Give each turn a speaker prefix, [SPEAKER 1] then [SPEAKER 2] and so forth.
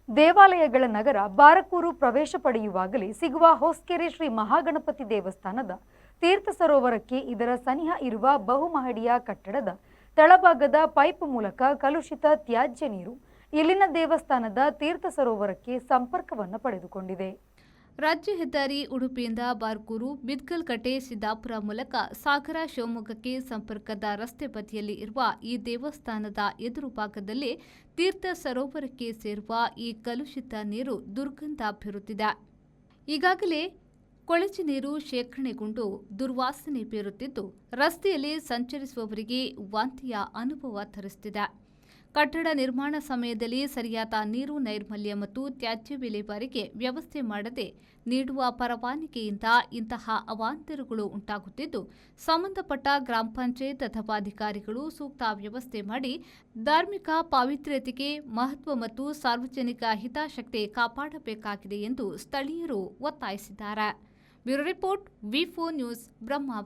[SPEAKER 1] ದೇವಾಲಯಗಳ ನಗರ ಬಾರಕೂರು ಪ್ರವೇಶ ಪಡೆಯುವಾಗಲೇ ಸಿಗುವ ಹೊಸ್ಕೆರೆ ಶ್ರೀ ಮಹಾಗಣಪತಿ ದೇವಸ್ಥಾನದ ತೀರ್ಥ ಸರೋವರಕ್ಕೆ ಇದರ ಸನಿಹ ಇರುವ ಬಹುಮಹಡಿಯ ಕಟ್ಟಡದ ತಳಭಾಗದ ಪೈಪ್ ಮೂಲಕ ಕಲುಷಿತ ತ್ಯಾಜ್ಯ ನೀರು ಇಲ್ಲಿನ ದೇವಸ್ಥಾನದ ತೀರ್ಥ ಸರೋವರಕ್ಕೆ ಸಂಪರ್ಕವನ್ನು ಪಡೆದುಕೊಂಡಿದೆ.
[SPEAKER 2] ರಾಜ್ಯ ಹೆದ್ದಾರಿ ಉಡುಪಿಯಿಂದ ಬಾರ್ಕೂರು, ಬಿದ್ಕಲ್ಕಟ್ಟೆ, ಸಿದ್ದಾಪುರ ಮೂಲಕ ಸಾಗರ ಶಿವಮೊಗ್ಗಕ್ಕೆ ಸಂಪರ್ಕದ ರಸ್ತೆ ಬದಿಯಲ್ಲಿ ಇರುವ ಈ ದೇವಸ್ಥಾನದ ಎದುರು ಭಾಗದಲ್ಲಿ ತೀರ್ಥ ಸರೋವರಕ್ಕೆ ಸೇರುವ ಈ ಕಲುಷಿತ ನೀರು ದುರ್ಗಂಧ ಬೀರುತ್ತಿದೆ. ಈಗಾಗಲೇ ಕೊಳಚೆ ನೀರು ಶೇಖರಣೆಗೊಂಡು ದುರ್ವಾಸನೆ ಬೀರುತ್ತಿದ್ದು ರಸ್ತೆಯಲ್ಲಿ ಸಂಚರಿಸುವವರಿಗೆ ವಾಂತಿಯ ಅನುಭವ ತರಿಸುತ್ತಿದೆ. ಕಟ್ಟಡ ನಿರ್ಮಾಣ ಸಮಯದಲ್ಲಿ ಸರಿಯಾದ ನೀರು ನೈರ್ಮಲ್ಯ ಮತ್ತು ತ್ಯಾಜ್ಯ ವಿಲೇವಾರಿಗೆ ವ್ಯವಸ್ಥೆ ಮಾಡದೆ ನೀಡುವ ಪರವಾನಗಿಯಿಂದ ಇಂತಹ ಅವಾಂತರಗಳು ಉಂಟಾಗುತ್ತಿದ್ದು, ಸಂಬಂಧಪಟ್ಟ ಗ್ರಾಮ ಪಂಚಾಯತ್ ಅಥವಾ ಅಧಿಕಾರಿಗಳು ಸೂಕ್ತ ವ್ಯವಸ್ಥೆ ಮಾಡಿ ಧಾರ್ಮಿಕ ಪಾವಿತ್ರ್ಯತೆಗೆ ಮಹತ್ವ ಮತ್ತು ಸಾರ್ವಜನಿಕ ಹಿತಾಸಕ್ತಿ ಕಾಪಾಡಬೇಕಾಗಿದೆ ಎಂದು ಸ್ಥಳೀಯರು ಒತ್ತಾಯಿಸಿದ್ದಾರೆ. ಬ್ಯೂರೋ ರಿಪೋರ್ಟ್, ವಿ4 ನ್ಯೂಸ್, ಬ್ರಹ್ಮಾವರ.